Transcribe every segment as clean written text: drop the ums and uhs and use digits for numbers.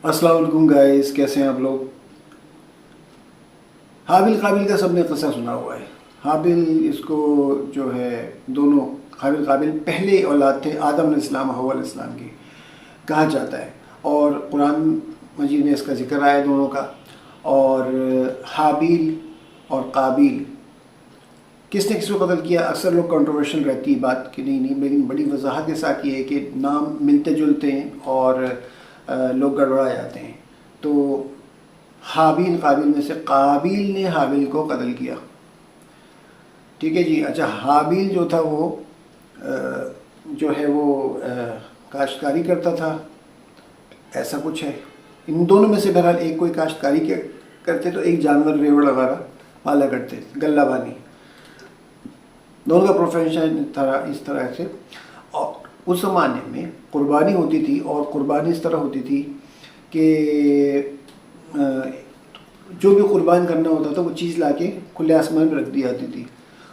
السلام علیکم گائز، کیسے ہیں آپ لوگ؟ حابیل قابل کا سب نے قصہ سنا ہوا ہے۔ حابیل اس کو جو ہے دونوں حابیل قابل پہلے اولاد تھے آدم علیہ السلام حوا علیہ السلام کی، کہا جاتا ہے، اور قرآن مجید میں اس کا ذکر آیا دونوں کا۔ اور حابیل اور قابیل کس نے کس کو قتل کیا، اکثر لوگ کنٹروورشل رہتی ہے بات کہ نہیں، لیکن بڑی وضاحت کے ساتھ یہ ہے کہ نام ملتے جلتے ہیں اور لوگ گڑبڑا جاتے ہیں۔ تو حابیل قابیل میں سے قابیل نے حابیل کو قتل کیا، ٹھیک ہے جی۔ اچھا، حابیل جو تھا وہ کاشتکاری کرتا تھا، ایسا کچھ ہے۔ ان دونوں میں سے بہرحال ایک کوئی کاشتکاری کرتے تو ایک جانور ریوڑ وغیرہ پالا کرتے، غلہ بانی، دونوں کا پروفیشن اس طرح سے۔ اور اس زمانے میں قربانی ہوتی تھی، اور قربانی اس طرح ہوتی تھی کہ جو بھی قربان کرنا ہوتا تھا وہ چیز لا کے کھلے آسمان میں رکھ دی جاتی تھی،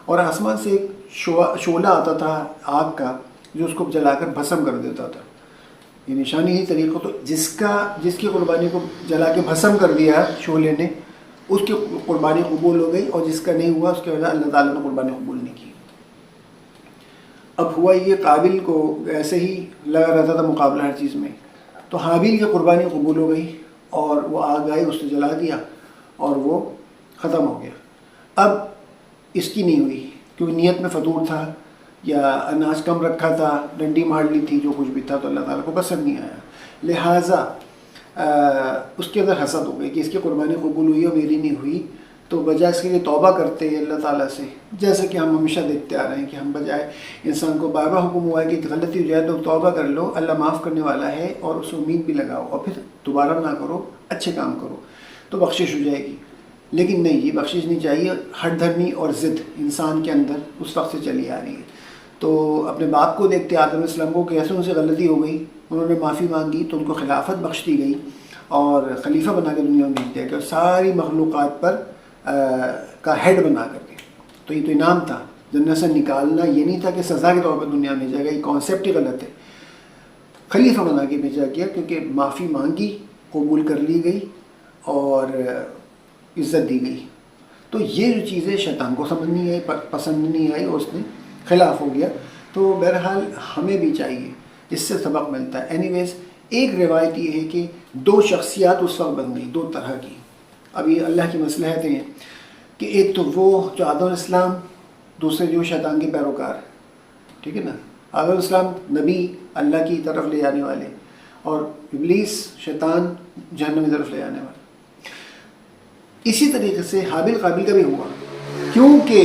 اور آسمان سے ایک شعلہ آتا تھا آگ کا جو اس کو جلا کر بھسم کر دیتا تھا۔ یہ نشانی ہی طریقہ، تو جس کی قربانی کو جلا کے بھسم کر دیا شعلے نے، اس کی قربانی قبول ہو گئی، اور جس کا نہیں ہوا اس کے وجہ اللہ تعالیٰ نے قربانی قبول نہیں کی۔ اب ہوا یہ، قابل کو ایسے ہی لگا رہتا تھا مقابلہ ہر چیز میں، تو حابیل کی قربانی قبول ہو گئی، اور وہ آگ آئی، اس نے جلا دیا، اور وہ ختم ہو گیا۔ اب اس کی نہیں ہوئی کیونکہ نیت میں فطور تھا، یا اناج کم رکھا تھا، ڈنڈی مار لی تھی، جو کچھ بھی تھا، تو اللہ تعالیٰ کو پسند نہیں آیا، لہٰذا اس کے اندر حسد ہو گئی کہ اس کی قربانی قبول ہوئی اور میری نہیں ہوئی۔ تو بجائے اس کے لیے توبہ کرتے ہیں اللہ تعالیٰ سے، جیسے کہ ہم ہمیشہ دیکھتے آ رہے ہیں کہ ہم بجائے انسان کو بار بار حکم ہوا ہے کہ غلطی ہو جائے تو توبہ کر لو، اللہ معاف کرنے والا ہے، اور اس امید بھی لگاؤ، اور پھر دوبارہ نہ کرو، اچھے کام کرو تو بخشش ہو جائے گی۔ لیکن نہیں، یہ بخشش نہیں چاہیے، ہٹ دھرمی اور ضد انسان کے اندر اس وقت سے چلی آ رہی ہے۔ تو اپنے باپ کو دیکھتے آدم علیہ السلام کو، کیسے ان سے غلطی ہو گئی، انہوں نے معافی مانگی تو ان کو خلافت بخش دی گئی، اور خلیفہ بنا کے دنیا میں بھیج دیا کہ ساری مخلوقات پر کا ہیڈ بنا کر کے۔ تو یہ تو انعام تھا، جنت سے نکالنا یہ نہیں تھا کہ سزا کے طور پر دنیا میں بھیجا گیا، یہ کانسیپٹ ہی غلط ہے۔ خلیفہ بنا کے بھیجا گیا کیونکہ معافی مانگی، قبول کر لی گئی، اور عزت دی گئی۔ تو یہ جو چیزیں شیطان کو سمجھ نہیں آئی، پسند نہیں آئی، اور اس نے خلاف ہو گیا۔ تو بہرحال ہمیں بھی چاہیے، اس سے سبق ملتا ہے۔ اینی ویز، ایک روایت یہ ہے کہ دو شخصیات اس وقت بن گئی، دو طرح کی۔ اب یہ اللہ کی مصلحتیں ہیں کہ ایک تو وہ جو آدم علیہ السلام، دوسرے جو شیطان کے پیروکار، ٹھیک ہے نا۔ آدم علیہ السلام نبی، اللہ کی طرف لے جانے والے، اور ابلیس شیطان جہنم کی طرف لے جانے والے۔ اسی طریقے سے حابیل قابل کا بھی ہوا، کیونکہ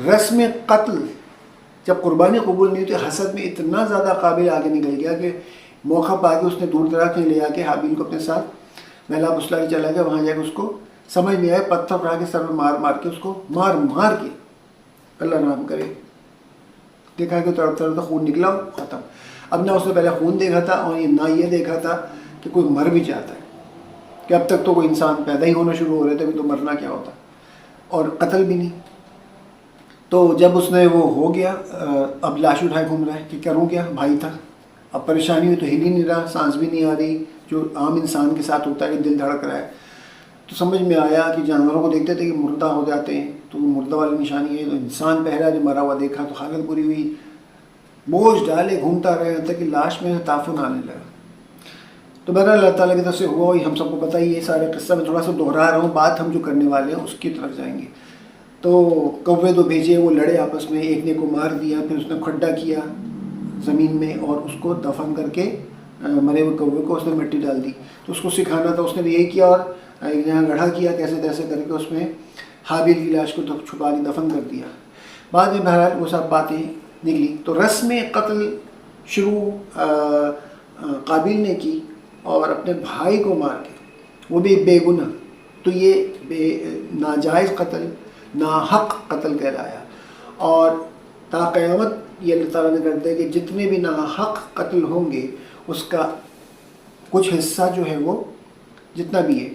رسم قتل جب قربانی قبول نہیں ہوئی، حسد میں اتنا زیادہ قابل آگے نکل گیا کہ موقع پا کے اس نے دور دراز کہیں لے جا کے حابیل کو اپنے ساتھ محلا پسلا کے چلا گیا۔ وہاں جا کے اس کو سمجھ نہیں آیا، پتھر اٹھا کے سر میں مار کے اس کو مار کے، اللہ رحم کرے، دیکھا کہ طرف طرف خون نکلا، ختم۔ اب نہ اس نے پہلے خون دیکھا تھا، اور نہ یہ دیکھا تھا کہ کوئی مر بھی جاتا ہے، کہ اب تک تو کوئی انسان پیدا ہی ہونا شروع ہو رہے تھے، ابھی تو مرنا کیا ہوتا، اور قتل بھی نہیں۔ تو جب اس نے وہ ہو گیا، اب لاش اٹھائے گھوم رہا ہے کہ کروں کیا، بھائی تھا، اب پریشانی ہوئی تو ہل ہی نہیں رہا، سانس بھی نہیں آ رہی، جو عام انسان کے ساتھ ہوتا ہے کہ دل دھڑک رہا ہے۔ تو سمجھ میں آیا کہ جانوروں کو دیکھتے تھے کہ مردہ ہو جاتے ہیں، تو مردہ والی نشانی ہے، تو انسان پہلا جو مرا ہوا دیکھا تو حالت بری ہوئی، بوجھ ڈالے گھومتا رہے حتیٰ کہ لاش میں تعفن آنے لگا۔ تو بہرحال اللہ تعالیٰ کی طرف سے ہوا، ہم سب کو پتہ ہی ہے سارے قصہ، میں تھوڑا سا دہرا رہا ہوں، بات ہم جو کرنے والے ہیں اس کی طرف جائیں گے۔ تو کوے دو بھیجے، وہ لڑے آپس میں، ایک نے کو مار دیا، پھر اس نے کھڈا کیا زمین میں، اور اس کو دفن کر کے مرے ہوئے کوے کو اس نے مٹی ڈال دی۔ تو اس کو سکھانا تھا، اس نے یہی کیا، اور ایک جگہ گڑھا کیا، کیسے تیسے کر کے اس میں حابیل کی لاش کو چھپا کے دفن کر دیا۔ بعد میں بہرحال وہ سب باتیں نکلی، تو رسم قتل شروع قابیل نے کی، اور اپنے بھائی کو مار کے، وہ بھی بے گناہ۔ تو یہ ناجائز قتل، ناحق قتل کہلایا، اور تا قیامت یہ اللہ تعالیٰ نے کر دیا کہ جتنے بھی ناحق قتل ہوں گے، اس کا کچھ حصہ جو ہے وہ جتنا بھی ہے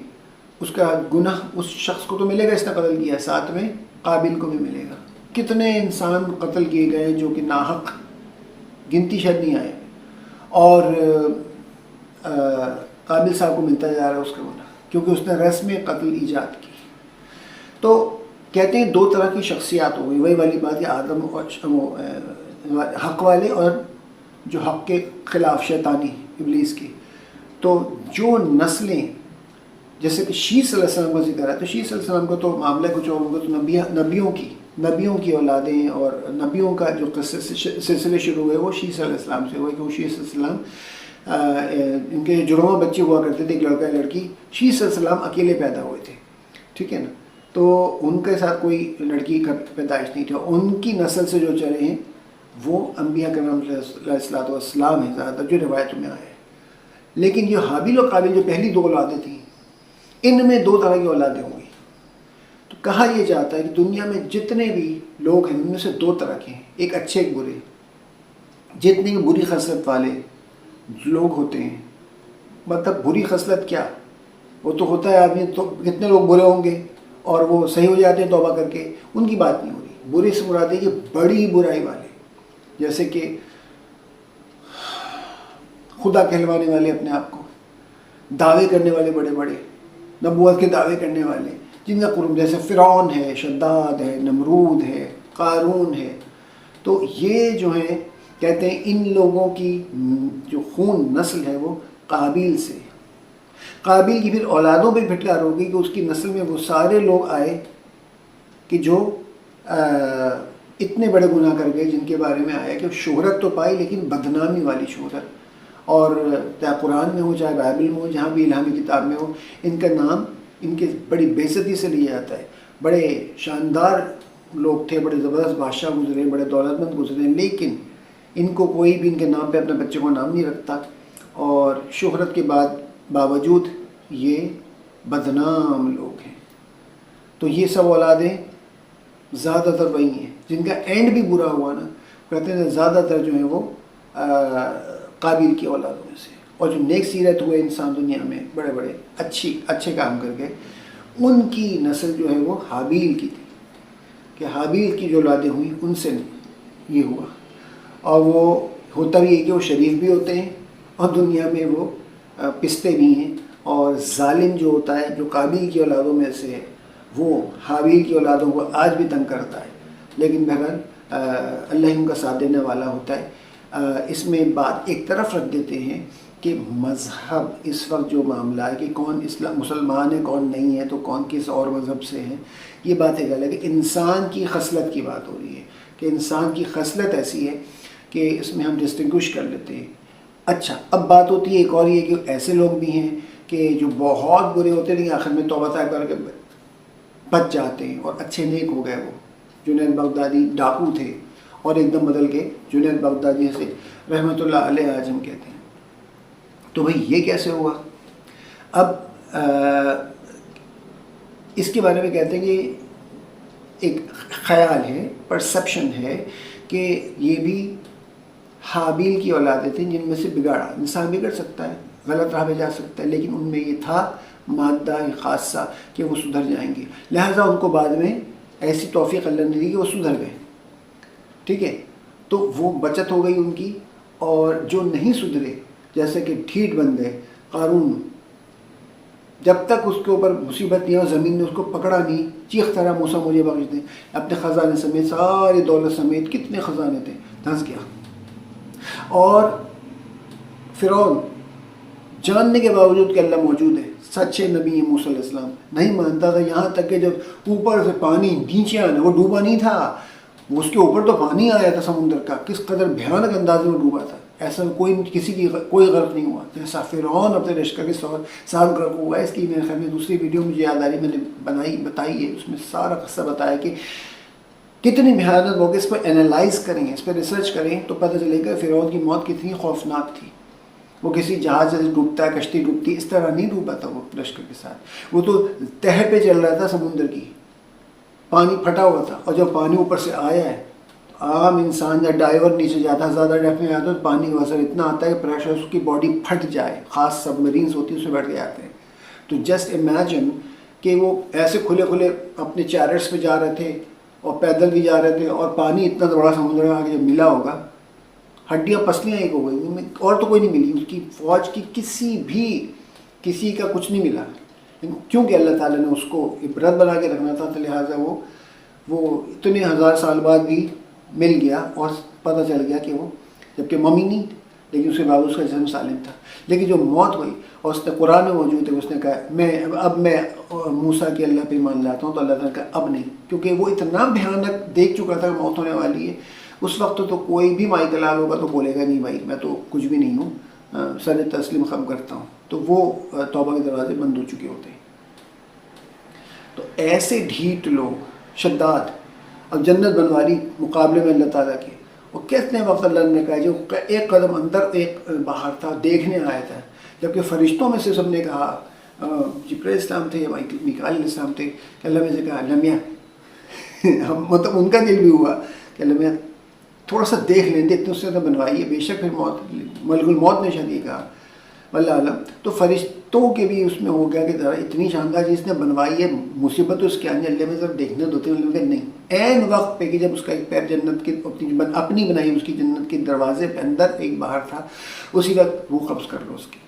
اس کا گناہ اس شخص کو تو ملے گا، اس نے قتل کیا، ساتھ میں قابل کو بھی ملے گا۔ کتنے انسان قتل کیے گئے جو کہ ناحق، گنتی شاید نہیں آئے، اور قابل صاحب کو ملتا جا رہا ہے اس کا گناہ، کیونکہ اس نے رسم قتل ایجاد کی۔ تو کہتے ہیں دو طرح کی شخصیات ہو گئی، وہی والی بات ہے آدم اور حق والے اور جو حق کے خلاف شیطانی ابلیس کی۔ تو جو نسلیں جیسے کہ شیس صلی اللہ علیہ وسلم کا ذکر ہے، تو شیس صلی اللہ علیہ وسلم کو تو معاملہ کچھ اور، ان کو تو نبیوں کی اولادیں اور نبیوں کا جو سلسلے شروع ہوئے وہ شیس علیہ السلام سے ہوئے، کہ وہ شیس علیہ السلام ان کے جڑواں بچے ہوا کرتے تھے، ایک لڑکا ایک لڑکی، شیس علیہ السلام اکیلے پیدا ہوئے تھے، ٹھیک ہے نا، تو ان کے ساتھ کوئی لڑکی کا پیدائش نہیں تھی، ان کی نسل سے جو چلے ہیں وہ انبیاء کرام علیہ السلام ہیں زیادہ تر جو روایتوں میں آئے ہیں۔ لیکن یہ حابیل اور قابل جو پہلی دو اولادیں تھیں، ان میں دو طرح کی اولادیں ہوں گی۔ تو کہا یہ جاتا ہے کہ دنیا میں جتنے بھی لوگ ہیں ان میں سے دو طرح کے ہیں، ایک اچھے ایک برے۔ جتنے بھی بری خصلت والے لوگ ہوتے ہیں، مطلب بری خصلت کیا، وہ تو ہوتا ہے آدمی، تو کتنے لوگ برے ہوں گے اور وہ صحیح ہو جاتے ہیں توبہ کر کے، ان کی بات نہیں ہو رہی۔ برے سے مراد ہے کہ بڑی برائی والے، جیسے کہ خدا کہلوانے والے، اپنے آپ کو دعوے کرنے والے، بڑے بڑے نبوت کے دعوے کرنے والے، جن کا قرب جیسے فرعون ہے، شداد ہے، نمرود ہے، قارون ہے۔ تو یہ جو ہیں کہتے ہیں ان لوگوں کی جو خون نسل ہے وہ قابیل سے، قابیل کی پھر اولادوں پہ پھٹکار ہوگی کہ اس کی نسل میں وہ سارے لوگ آئے کہ جو اتنے بڑے گناہ کر گئے، جن کے بارے میں آیا کہ شہرت تو پائی لیکن بدنامی والی شہرت، اور چاہے قرآن میں ہو چاہے بائبل میں ہو، جہاں بھی الہامی کتاب میں ہو، ان کا نام ان کے بڑی بے عزتی سے لیا جاتا ہے۔ بڑے شاندار لوگ تھے، بڑے زبردست بادشاہ گزرے، بڑے دولت مند گزرے، لیکن ان کو کوئی بھی ان کے نام پہ اپنے بچے کو نام نہیں رکھتا، اور شہرت کے باوجود یہ بدنام لوگ ہیں۔ تو یہ سب اولادیں زیادہ تر وہی ہیں جن کا اینڈ بھی برا ہوا نا، کہتے ہیں زیادہ تر جو ہیں وہ قابل کی اولادوں میں سے، اور جو نیک سیرت ہوئے انسان دنیا میں بڑے بڑے اچھے کام کر کے، ان کی نسل جو ہے وہ حابیل کی تھی، کہ حابیل کی جو اولادیں ہوئیں ان سے یہ ہوا۔ اور وہ ہوتا بھی ہے کہ وہ شریف بھی ہوتے ہیں اور دنیا میں وہ پستے بھی ہیں، اور ظالم جو ہوتا ہے جو قابل کی اولادوں میں سے ہے وہ حابیل کی اولادوں کو آج بھی تنگ کرتا ہے، لیکن بہرحال اللہ ان کا ساتھ دینے والا ہوتا ہے۔ اس میں بات ایک طرف رکھ دیتے ہیں کہ مذہب اس وقت جو معاملہ ہے کہ کون مسلمان ہے کون نہیں ہے، تو کون کس اور مذہب سے ہے، یہ بات ایک الگ ہے۔ انسان کی خصلت کی بات ہو رہی ہے کہ انسان کی خصلت ایسی ہے کہ اس میں ہم ڈسٹنگوش کر لیتے ہیں۔ اچھا، اب بات ہوتی ہے ایک اور یہ کہ ایسے لوگ بھی ہیں کہ جو بہت برے ہوتے ہیں لیکن آخر میں توبہ طائب کر کے بچ جاتے ہیں اور اچھے نیک ہو گئے۔ وہ جنید بغدادی ڈاکو تھے اور ایک دم بدل کے جنید بغدادی سے رحمۃ اللہ علیہ آج ہم کہتے ہیں۔ تو بھئی یہ کیسے ہوا؟ اب اس کے بارے میں کہتے ہیں کہ ایک خیال ہے، پرسپشن ہے کہ یہ بھی حابیل کی اولادیں تھیں جن میں سے بگاڑا، انسان بگڑ سکتا ہے، غلط راہ پہ جا سکتا ہے، لیکن ان میں یہ تھا مادہ خاصہ کہ وہ سدھر جائیں گے، لہٰذا ان کو بعد میں ایسی توفیق اللہ نے دی کہ وہ سدھر گئے، ٹھیک ہے۔ تو وہ بچت ہو گئی ان کی، اور جو نہیں سدھرے جیسے کہ ڈھیٹ بن گئے، قارون جب تک اس کے اوپر مصیبت نہیں اور زمین نے اس کو پکڑا نہیں، چیختا رہا موسیٰ مجھے بخش دیں، اپنے خزانے سمیت، ساری دولت سمیت، کتنے خزانے تھے، دھنس گیا۔ اور فرعون جاننے کے باوجود کہ اللہ موجود ہے، سچے نبی موسیٰ علیہ السلام، نہیں مانتا تھا، یہاں تک کہ جب اوپر سے پانی نیچے آنا، وہ ڈوبا نہیں تھا، اس کے اوپر تو پانی آیا تھا سمندر کا، کس قدر بھیانک انداز میں ڈوبا تھا، ایسا کسی کی کوئی غرق نہیں ہوا جیسا فرعون اپنے لشکر کے ساتھ غرق ہوا ہے۔ اس کی میرے خیال میں دوسری ویڈیو مجھے یاد آ رہی، میں نے بتائی ہے، اس میں سارا قصہ بتایا کہ کتنی بھیانک ہوگی۔ اس پر انالائز کریں، اس پر ریسرچ کریں تو پتہ چلے گا فرعون کی موت کتنی خوفناک تھی۔ وہ کسی جہاز سے ڈوبتا ہے، کشتی ڈوبتی، اس طرح نہیں ڈوبا تھا وہ لشکر کے ساتھ، وہ تو تہہ پہ چل رہا تھا سمندر کی، پانی پھٹا ہوا تھا، اور جب پانی اوپر سے آیا ہے، عام انسان جب ڈائیور نیچے جاتا ہے، زیادہ ڈیپ میں آتا ہے تو پانی کا اثر اتنا آتا ہے کہ پریشر اس کی باڈی پھٹ جائے، خاص سب مرینز ہوتی ہیں اس میں بیٹھ کے آتے ہیں۔ تو جسٹ امیجن کہ وہ ایسے کھلے کھلے اپنے چیرٹس پہ جا رہے تھے اور پیدل بھی جا رہے تھے، اور پانی اتنا بڑا سمندر میں آگے جب ملا ہوگا، ہڈیاں پسلیاں ایک ہو گئی، اور تو کوئی نہیں ملی، اس کی فوج کی کسی بھی کسی کا کچھ نہیں ملا، کیونکہ اللہ تعالیٰ نے اس کو عبرت بنا کے رکھنا تھا، تو لہٰذا وہ اتنے ہزار سال بعد بھی مل گیا اور پتہ چل گیا کہ وہ جبکہ ممی نہیں، لیکن اس کے بعد اس کا جسم سالم تھا۔ لیکن جو موت ہوئی اور اس نے قرآن میں موجود ہے، اس نے کہا میں موسیٰ کے اللہ پہ مان لاتا ہوں، تو اللہ تعالیٰ نے کہا اب نہیں، کیونکہ وہ اتنا بھیانک دیکھ چکا تھا کہ موت ہونے والی ہے۔ اس وقت تو کوئی بھی مائی دلال ہوگا تو بولے گا نہیں بھائی میں تو کچھ بھی نہیں ہوں، سر تسلیم خم کرتا ہوں، تو وہ توبہ کے دروازے بند ہو چکے ہوتے ہیں۔ تو ایسے ڈھیٹ لوگ شداد اور جنت بنوالی مقابلے میں اللہ تعالیٰ کے، وہ کتنے وقت اللہ نے کہا جو ایک قدم اندر ایک باہر تھا، دیکھنے آیا تھا، جبکہ فرشتوں میں سے سب نے کہا، جبرائیل السلام تھے، میکائیل علیہ السلام تھے، کہ اللہ میں سے کہا لمیا مطلب ان کا دل بھی ہوا کہ لمیا تھوڑا سا دیکھ لیں گے، اتنے سے تو بنوائی ہے، بے شک پھر موت ملک الموت نے شاید یہ کہا واللہ عالم۔ تو فرشتوں کے بھی اس میں ہو گیا کہ ذرا اتنی شاندار چیز نے بنوائی ہے، مصیبت تو اس کے آنے اللہ میں ذرا دیکھنے دو نہیں، عین وقت پہ کہ جب اس کا ایک پیر جنت کے اپنی بنائی اس کی جنت کے دروازے پہ اندر ایک باہر تھا، اسی وقت روح قبض کر لو اس کی۔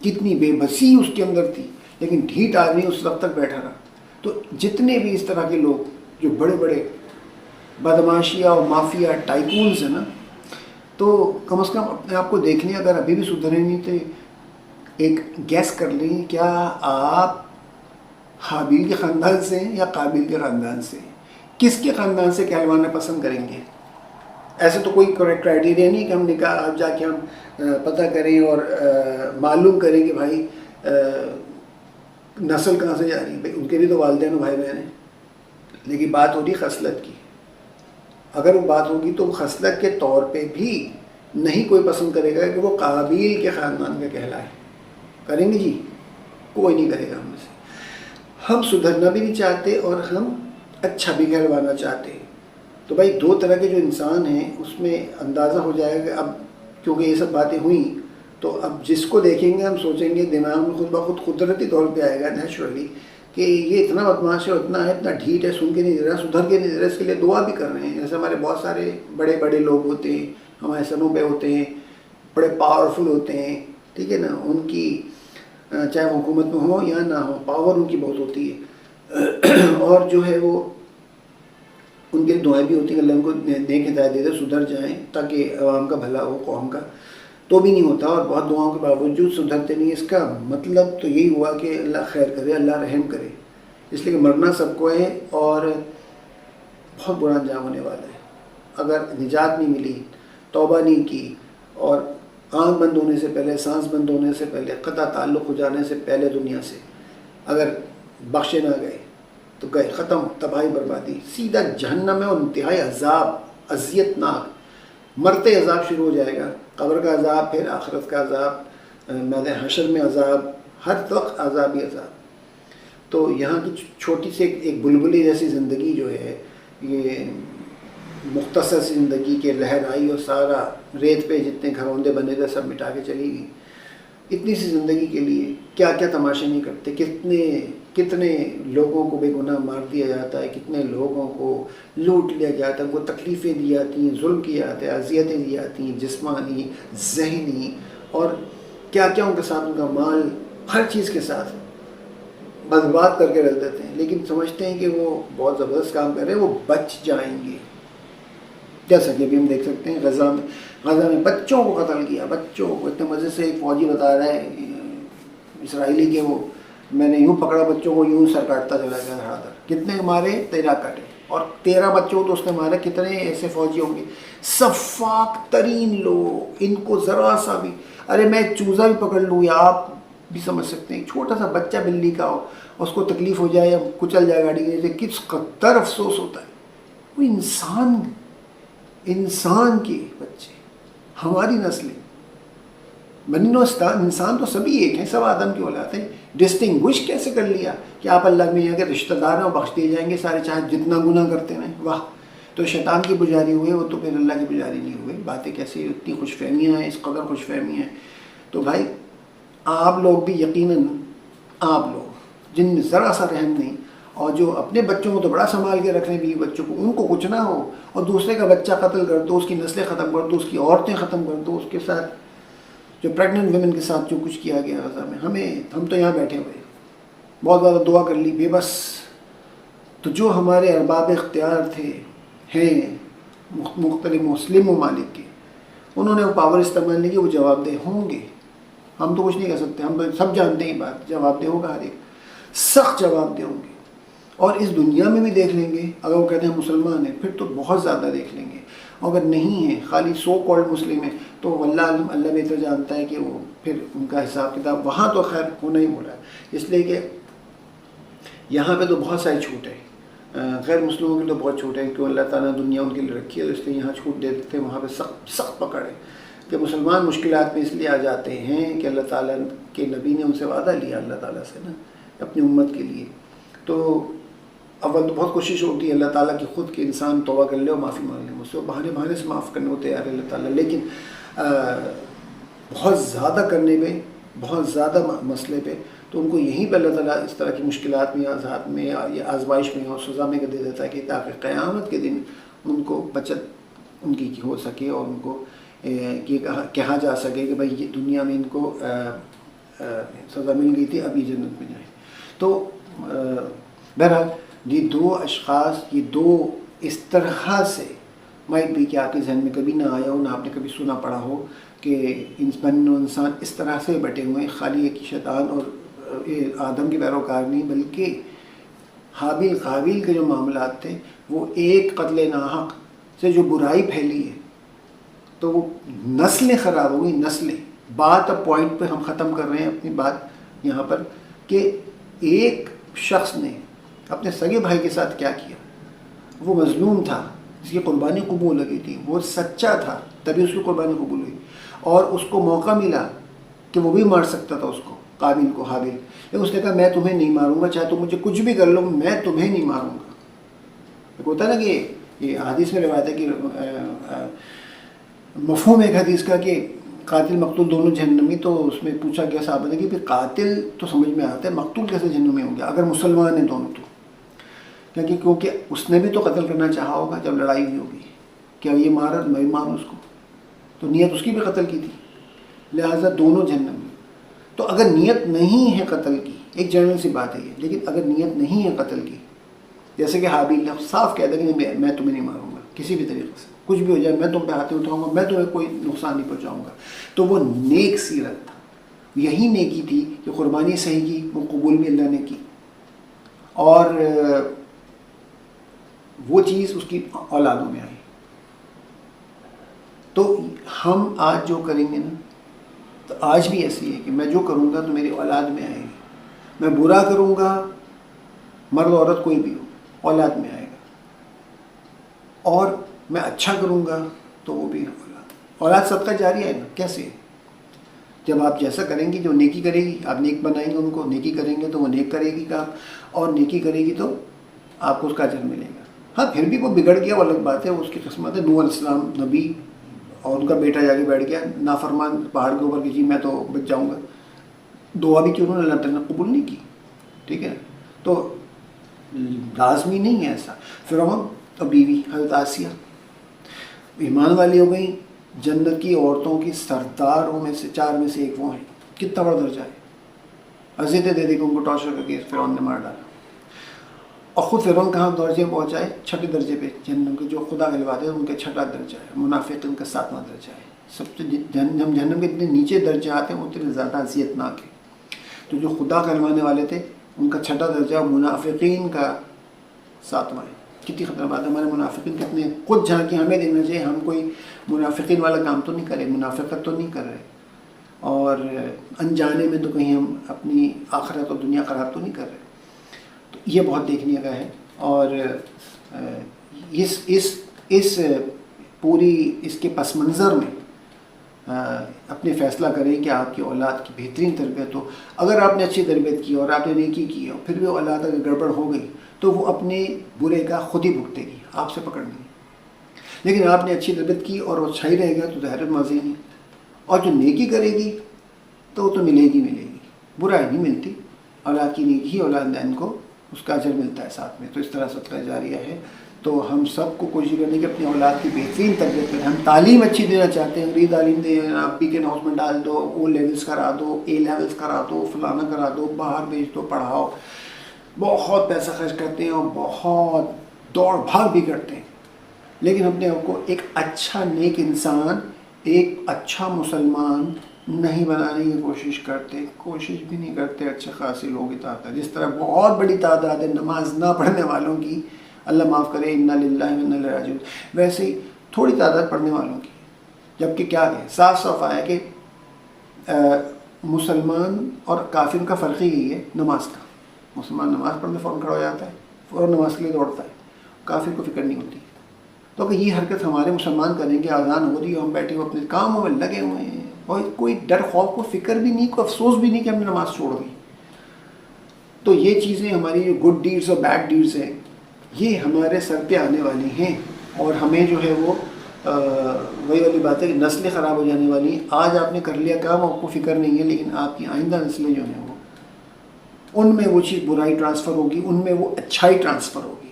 کتنی بے بسی اس کے اندر تھی، لیکن ڈھیٹ آدمی اس وقت تک بیٹھا رہا۔ تو جتنے بھی اس طرح کے لوگ جو بڑے بڑے بدماشیا اور مافیا ٹائکونز ہیں نا، تو کم از کم اپنے آپ کو دیکھ لیں، اگر ابھی بھی سدھرے نہیں تھے ایک گیس کر لیں، کیا آپ حابیل کے خاندان سے ہیں یا قابیل کے خاندان سے ہیں؟ کس کے خاندان سے کہلوانا پسند کریں گے؟ ایسے تو کوئی کرائٹیریا نہیں کہ ہم نے کہا اب جا کے ہم پتہ کریں اور معلوم کریں کہ بھائی نسل کہاں سے جا رہی ہے، ان کے بھی تو والدین و بھائی بہن ہیں، لیکن بات ہو رہی خصلت کی۔ اگر وہ بات ہوگی تو خصلت کے طور پہ بھی نہیں کوئی پسند کرے گا کہ وہ قابیل کے خاندان کا کہلائے۔ کریں گے جی؟ کوئی نہیں کرے گا ہم میں سے۔ ہم سدھرنا بھی نہیں چاہتے اور ہم اچھا بھی کہلوانا چاہتے ہیں۔ تو بھائی دو طرح کے جو انسان ہیں اس میں اندازہ ہو جائے گا۔ اب کیونکہ یہ سب باتیں ہوئیں تو اب جس کو دیکھیں گے ہم سوچیں گے، دماغ میں خود بخود قدرتی طور پہ آئے گا نیچرلی کہ یہ اتنا بدماش ہے، اتنا ڈھیٹ ہے، سن کے نہیں دے رہا، سدھر کے نہیں دے رہا، اس کے لیے دعا بھی کر رہے ہیں۔ جیسے ہمارے بہت سارے بڑے بڑے لوگ ہوتے ہیں، ہمارے سنوں پہ ہوتے ہیں، بڑے پاورفل ہوتے ہیں، ٹھیک ہے نا، ان کی چاہے وہ حکومت میں ہو یا نہ ہو، پاور ان کی بہت ہوتی ہے، اور جو ہے وہ ان کے دعائیں بھی ہوتی ہیں، اللہ ان کو نیک ہدایت دے دے، سدھر جائیں تاکہ عوام کا بھلا ہو، قوم کا، تو بھی نہیں ہوتا، اور بہت دعاؤں کے باوجود سدھرتے نہیں۔ اس کا مطلب تو یہی ہوا کہ اللہ خیر کرے، اللہ رحم کرے، اس لیے کہ مرنا سب کو ہے اور بہت برا انجام ہونے والا ہے۔ اگر نجات نہیں ملی، توبہ نہیں کی، اور آنکھ بند ہونے سے پہلے، سانس بند ہونے سے پہلے، قطع تعلق ہو جانے سے پہلے دنیا سے اگر بخشے نہ گئے تو گئے، ختم، تباہی بربادی، سیدھا جہنم میں، اور انتہائی عذاب، اذیت ناک، مرتے عذاب شروع ہو جائے گا، قبر کا عذاب، پھر آخرت کا عذاب، میدان حشر میں عذاب، ہر وقت عذاب ہی عذاب۔ تو یہاں کی چھوٹی سی ایک بلبلی جیسی زندگی جو ہے، یہ مختصر سی زندگی کے لہر آئی اور سارا ریت پہ جتنے گھروندے بنے تھے سب مٹا کے چلی گئی۔ اتنی سی زندگی کے لیے کیا کیا تماشے نہیں کرتے، کتنے لوگوں کو بے گناہ مار دیا جاتا ہے، کتنے لوگوں کو لوٹ لیا جاتا ہے، ان کو تکلیفیں دی جاتی ہیں، ظلم کیا جاتا ہے، اذیتیں دی جاتی ہیں، جسمانی، ذہنی، اور کیا کیا ان کے ساتھ، ان کا مال، ہر چیز کے ساتھ برباد کر کے رکھ دیتے ہیں، لیکن سمجھتے ہیں کہ وہ بہت زبردست کام کر رہے ہیں، وہ بچ جائیں گے۔ جیسا کہ ابھی ہم دیکھ سکتے ہیں غزہ میں بچوں کو قتل کیا، بچوں کو، اتنے مزے سے ایک فوجی بتا رہا ہے اسرائیلی کہ وہ میں نے یوں پکڑا بچوں کو، یوں سر کاٹتا چلا گیا دھڑا دھڑ، کتنے مارے؟ 13 کاٹے، اور 13 بچوں تو اس نے مارے، کتنے ایسے فوجی ہوں گے سفاک ترین لوگ، ان کو ذرا سا بھی، ارے میں چوزا بھی پکڑ لوں، یا آپ بھی سمجھ سکتے ہیں چھوٹا سا بچہ بلی کا ہو، اس کو تکلیف ہو جائے یا کچل جائے گاڑی کے نیچے، کس قدر افسوس ہوتا ہے۔ وہ انسان کے بچے، ہماری نسلیں، بنی نوع انسان تو سبھی ایک ہیں، سب آدم کی اولاد ہیں، ڈسٹنگوش کیسے کر لیا کہ آپ اللہ میں کے رشتہ دار ہیں اور بخش دیے جائیں گے سارے، چاہے جتنا گناہ کرتے رہیں۔ واہ، تو شیطان کی پجاری ہوئے وہ، تو پھر اللہ کی پجاری نہیں ہوئے۔ باتیں کیسی، اتنی خوش فہمیاں ہیں، اس قدر خوش فہمیاں ہیں۔ تو بھائی آپ لوگ بھی یقیناً، آپ لوگ جن میں ذرا سا رحم نہیں، اور جو اپنے بچوں کو تو بڑا سنبھال کے رکھ رہے ہیں، بیوی بچوں کو، ان کو کچھ نہ ہو، اور دوسرے کا بچہ قتل کر دو، اس کی نسلیں ختم کر دو، اس کی عورتیں ختم کر دو، اس کے ساتھ جو پریگننٹ ویمن کے ساتھ جو کچھ کیا گیا غزہ میں، ہم تو یہاں بیٹھے ہوئے بہت زیادہ دعا کر لی بے بس. تو جو ہمارے ارباب اختیار تھے ہیں مختلف مسلم ممالک کے، انہوں نے وہ پاور استعمال نہیں کی، وہ جواب دہ ہوں گے. ہم تو کچھ نہیں کر سکتے، ہم تو سب جانتے ہیں بات، جواب دہ ہوگا ہر ایک، سخت جواب دہ ہوں گے. اور اس دنیا میں بھی دیکھ لیں گے، اگر وہ کہتے ہیں مسلمان ہیں پھر تو بہت زیادہ دیکھ لیں گے. اگر نہیں ہیں، خالی سو کالڈ مسلم ہیں، تو واللہ علم، اللہ بہتر جانتا ہے کہ وہ پھر ان کا حساب کتاب وہاں تو خیر ہونا ہی ہو رہا ہے. اس لیے کہ یہاں پہ تو بہت ساری چھوٹ ہے، غیر مسلموں کی تو بہت چھوٹ ہے، کہ اللہ تعالیٰ نے دنیا ان کے لیے رکھی ہے، تو اس لیے یہاں چھوٹ دے دیتے ہیں. وہاں پہ سخت سخت پکڑ ہے کہ مسلمان مشکلات میں اس لیے آ جاتے ہیں کہ اللہ تعالیٰ کے نبی نے ان سے وعدہ لیا اللہ تعالیٰ سے نا اپنی امت کے لیے. تو اول تو بہت کوشش ہوتی ہے اللہ تعالیٰ کی خود کہ انسان توبہ کر لے اور معافی مانگ لے، مجھ سے بہانے سے معاف کرنے کو تیار ہے اللہ تعالیٰ، لیکن بہت زیادہ کرنے پہ، بہت زیادہ مسئلے پہ تو ان کو یہیں پہ اللہ تعالیٰ اس طرح کی مشکلات میں، آزاد میں یا آزمائش میں اور سزا میں دے دیتا ہے کہ تاکہ قیامت کے دن ان کو بچت ان کی ہو سکے اور ان کو یہ کہا جا سکے کہ بھائی یہ دنیا میں ان کو سزا مل گئی تھی، اب یہ جنت میں جائیں. تو بہرحال یہ دو اشخاص، یہ دو اس طرح سے مائٹ بھی کہ آپ کے ذہن میں کبھی نہ آیا ہو، نہ آپ نے کبھی سنا پڑا ہو کہ انسان اس طرح سے بٹے ہوئے ہیں، خالی ایک شیطان اور آدم کے پیروکار نہیں، بلکہ حابیل قابیل کے جو معاملات تھے وہ ایک قتل ناحق سے جو برائی پھیلی ہے تو وہ نسلیں خراب ہو گئی، نسلیں. بات اب پوائنٹ پہ ہم ختم کر رہے ہیں اپنی بات یہاں پر کہ ایک شخص نے اپنے سگے بھائی کے ساتھ کیا کیا. وہ مظلوم تھا، اس کی قربانی قبول ہو گئی تھی، وہ سچا تھا تبھی اس کی قربانی قبول ہوئی، اور اس کو موقع ملا کہ وہ بھی مار سکتا تھا اس کو، قابیل کو، حابیل، لیکن اس نے کہا میں تمہیں نہیں ماروں گا، چاہے تم مجھے کچھ بھی کر لو میں تمہیں نہیں ماروں گا. ایک ہوتا ہے نا کہ یہ حدیث میں روایت ہے کہ مفہوم ایک حدیث کا کہ قاتل مقتول دونوں جہنمی. تو اس میں پوچھا گیا صحابہ نے کہ پھر قاتل تو سمجھ میں آتا ہے، مقتول کیسے جہنمی ہوں گے اگر مسلمان ہیں دونوں؟ تو کیونکہ اس نے بھی تو قتل کرنا چاہا ہوگا جب لڑائی ہوئی ہوگی، کیا یہ مارا میں بھی ماروں اس کو، تو نیت اس کی بھی قتل کی تھی، لہٰذا دونوں جہنمی. تو اگر نیت نہیں ہے قتل کی، ایک جنرل سی بات ہے یہ، لیکن اگر نیت نہیں ہے قتل کی، جیسے کہ حابیل نے صاف کہہ دیا کہ میں تمہیں نہیں ماروں گا کسی بھی طریقے سے، کچھ بھی ہو جائے میں تم پہ ہاتھ اٹھاؤں گا، میں تمہیں کوئی نقصان نہیں پہنچاؤں گا. تو وہ نیک سیرت تھا، یہی نیکی تھی کہ قربانی صحیح کی، وہ قبول بھی اللہ نے کی، اور وہ چیز اس کی اولادوں میں آئی. تو ہم آج جو کریں گے نا، تو آج بھی ایسی ہے کہ میں جو کروں گا تو میری اولاد میں آئے گی، میں برا کروں گا مرد عورت کوئی بھی ہو اولاد میں آئے گا، اور میں اچھا کروں گا تو وہ بھی اولاد صدقہ جاریہ ہے نا. کیسے؟ جب آپ جیسا کریں گے، جو نیکی کرے گی آپ نیک بنائیں گے ان کو، نیکی کریں گے تو وہ نیک کرے گی کام، اور نیکی کرے گی تو آپ کو اس کا اجر ملے گا. ہاں پھر بھی وہ بگڑ گیا وہ الگ بات ہے، اس کی قسمت ہے. نوح علیہ السلام نبی اور ان کا بیٹا جا کے بیٹھ گیا نافرمان پہاڑ کے اوپر کہ جی میں تو بچ جاؤں گا، دعا بھی کی انہوں نے اللہ تعالیٰ نے قبول نہیں کی. ٹھیک ہے، تو لازمی نہیں ہے ایسا. فرعون اور بیوی حضرت آسیہ ایمان والی ہو گئی، جنت کی عورتوں کی سرداروں میں سے 4 میں سے ایک وہ ہیں. کتنا بڑا درجہ ہے، اذیتیں دے دے کے ان کو ٹارچر کر کے فرعون نے مار ڈالا. اور خود فرعون کہاں درجے میں پہنچا ہے؟ 6 درجے پہ. جہنم کے جو خدا کہلواتے ہیں ان کا 6 درجہ ہے، منافقین کا 7واں درجہ ہے. سب سے جہنم کے اتنے نیچے درجے آتے ہیں اتنے زیادہ اذیتناک ہے. تو جو خدا کہلوانے والے تھے ان کا 6 درجہ، منافقین کا 7واں ہے. کتنی خطرہ بات ہے. ہمارے منافقین کتنے خود جہاں کی ہمیں دینا چاہیے، ہم کوئی منافقین والا کام تو نہیں کرے، منافقت تو نہیں کر رہے، اور انجانے میں تو کہیں ہم اپنی آخرت اور دنیا خراب تو نہیں کر رہے. تو یہ بہت دیکھنے کا ہے. اور اس پوری اس کے پس منظر میں اپنے فیصلہ کریں کہ آپ کی اولاد کی بہترین تربیت ہو. اگر آپ نے اچھی تربیت کی اور آپ نے نیکی کی اور پھر بھی اولاد اگر گڑبڑ ہو گئی تو وہ اپنے برے کا خود ہی بھگتے گی، آپ سے پکڑ نہیں. لیکن آپ نے اچھی تربیت کی اور وہ اچھا ہی رہے گا تو ظاہر مزے نہیں. اور جو نیکی کرے گی تو وہ تو ملے گی، برائی نہیں ملتی. اولاد کی نیکی ہی اولاد کو اس کا اجر ملتا ہے ساتھ میں. تو اس طرح صدقہ جاریہ ہے. تو ہم سب کو کوشش کرنی کہ اپنی اولاد کی بہترین تربیت کریں. ہم تعلیم اچھی دینا چاہتے ہیں, انگریزی تعلیم دیں, آپ پی کے ہاؤس میں ڈال دو, او لیولس کرا دو, اے لیولس کرا دو, فلانا کرا دو, باہر بھیج دو, پڑھاؤ. بہت پیسہ خرچ کرتے ہیں اور بہت دوڑ بھاگ بھی کرتے ہیں, لیکن اپنے آپ کو ایک اچھا نیک انسان, ایک اچھا مسلمان نہیں بنانے کی کوشش بھی نہیں کرتے. اچھے خاصے لوگ اطاعت ہے, جس طرح بہت بڑی تعداد ہے نماز نہ پڑھنے والوں کی, اللہ معاف کرے, انا للہ و انا الیہ راجعون, ویسے ہی تھوڑی تعداد پڑھنے والوں کی. جبکہ کیا ہے, صاف صاف آیا کہ مسلمان اور کافر کا فرق ہی یہی ہے نماز کا. مسلمان نماز پڑھنے فوراً کھڑا ہو جاتا ہے, فوراً نماز کے لیے دوڑتا ہے, کافر کو فکر نہیں ہوتی. تو اگر یہ حرکت ہمارے مسلمان کریں گے, اذان ہو رہی ہے, ہم بیٹھے ہوئے اپنے کاموں میں لگے ہوئے ہیں, اور کوئی ڈر خوف کو فکر بھی نہیں, کوئی افسوس بھی نہیں کہ ہم نے نماز چھوڑ دی, تو یہ چیزیں ہماری جو گڈ ڈیڈس اور بیڈ ڈیڈس ہیں یہ ہمارے سر پہ آنے والی ہیں, اور ہمیں جو ہے وہ وہی والی بات ہے کہ نسلیں خراب ہو جانے والی ہیں. آج آپ نے کر لیا کام, آپ کو فکر نہیں ہے, لیکن آپ کی آئندہ نسلیں جو ہیں وہ ان میں وہ چیز برائی ٹرانسفر ہوگی, ان میں وہ اچھائی ٹرانسفر ہوگی.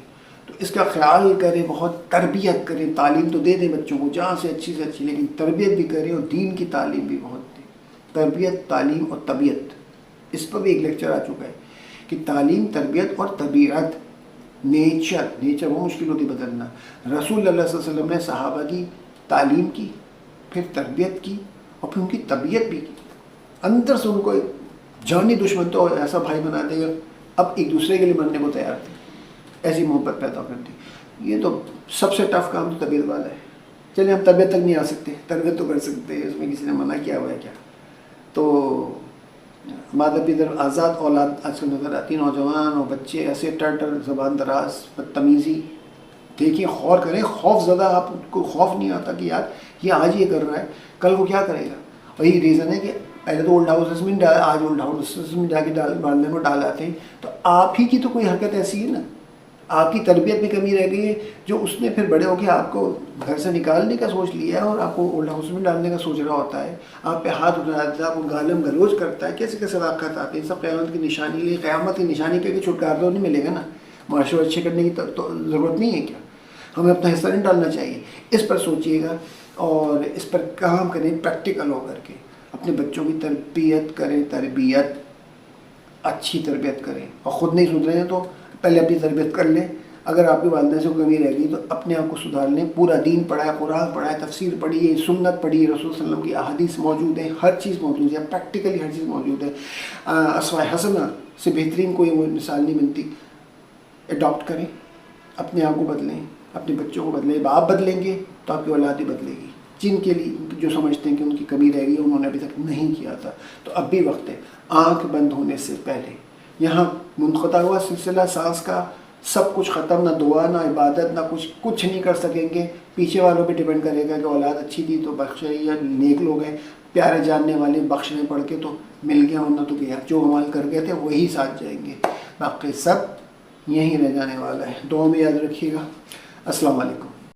تو اس کا خیال کریں, بہت تربیت کریں. تعلیم تو دے دیں بچوں کو جہاں سے اچھی, لیکن تربیت بھی کریں, اور دین کی تعلیم بھی بہت دیں. تربیت, تعلیم اور طبیعت, اس پر بھی ایک لیکچر آ چکا ہے کہ تعلیم, تربیت اور طبیعت. نیچر وہ مشکل ہوتی بدلنا. رسول اللہ صلی اللہ علیہ وسلم نے صحابہ کی تعلیم کی, پھر تربیت کی, اور پھر ان کی طبیعت بھی کی. اندر سے ان کو جانی دشمن تو ایسا بھائی بنا دے گا, اب ایک دوسرے کے لیے مرنے کو تیار تھے, ایسی محبت پیدا کرتی. یہ تو سب سے ٹف کام تو طبیعت والا ہے. چلیں ہم طبیعت تک نہیں آ سکتے, تربیت تو کر سکتے ہیں, اس میں کسی نے منع کیا ہوا ہے کیا. تو مادہ پیدر آزاد اولاد آج کل نظر آتی, نوجوان اور بچے ایسے ٹر زبان دراز, بدتمیزی. دیکھیں, غور کریں, خوف زدہ, آپ کو خوف نہیں آتا کہ یار یہ آج یہ کر رہا ہے, کل وہ کیا کرے گا. اور یہی ریزن ہے کہ پہلے تو اولڈ ہاؤسز میں ڈال, آج اولڈ ہاؤسز میں جا کے ڈالنے کو ڈال آتے ہیں. تو آپ ہی کی تو کوئی حرکت ایسی ہے نا, آپ کی تربیت میں کمی رہ گئی ہے, جو اس نے پھر بڑے ہو کے آپ کو گھر سے نکالنے کا سوچ لیا ہے اور آپ کو اولڈ ہاؤس میں ڈالنے کا سوچ رہا ہوتا ہے. آپ پہ ہاتھ اٹھاتا ہے, آپ کو گالم گلوچ کرتا ہے, کیسے کیسے واقعات آتے ہیں. سب قیامت کی نشانی, لیے قیامت کی نشانی کر کے چھٹکارا تو نہیں ملے گا نا. معاشرے اچھے کرنے کی تو ضرورت نہیں ہے کیا, ہمیں اپنا حصہ نہیں ڈالنا چاہیے. اس پر سوچیے گا اور اس پر کام کریں پریکٹیکل ہو کر کے. اپنے بچوں کی تربیت کریں, اچھی تربیت کریں, اور خود نہیں سدھرے ہیں تو پہلے اپنی تربیت کر لیں. اگر آپ کی والدہ سے کمی رہ گئی تو اپنے آپ کو سدھار لیں. پورا دین پڑھائے, قرآن پڑھائے, تفسیر پڑھیے, سنت پڑھیے, رسول صلی اللہ علیہ وسلم کی احادیث موجود ہیں, ہر چیز موجود ہے, پریکٹیکلی ہر چیز موجود ہے. اسوہ حسنہ سے بہترین کوئی وہ مثال نہیں بنتی. اڈاپٹ کریں, اپنے آپ کو بدلیں, اپنے بچوں کو بدلیں. آپ بدلیں گے تو آپ کی اولاد ہی بدلے گی. جن کے لیے جو سمجھتے ہیں کہ ان کی کمی رہ گئی, انہوں نے ابھی تک نہیں کیا تھا, تو اب بھی وقت ہے. آنکھ بند ہونے سے پہلے یہاں منقطع ہوا سلسلہ سانس کا, سب کچھ ختم, نہ دعا نہ عبادت نہ کچھ نہیں کر سکیں گے. پیچھے والوں پہ ڈیپینڈ کرے گا کہ اولاد اچھی تھی تو بخشے, یا نیک لوگ ہیں پیارے جاننے والے, بخشنے پڑھ کے تو مل گیا, ورنہ تو گیا. جو عمل کر گئے تھے وہی ساتھ جائیں گے, باقی سب یہیں رہ جانے والا ہے. دعا میں یاد رکھیے گا. السلام علیکم.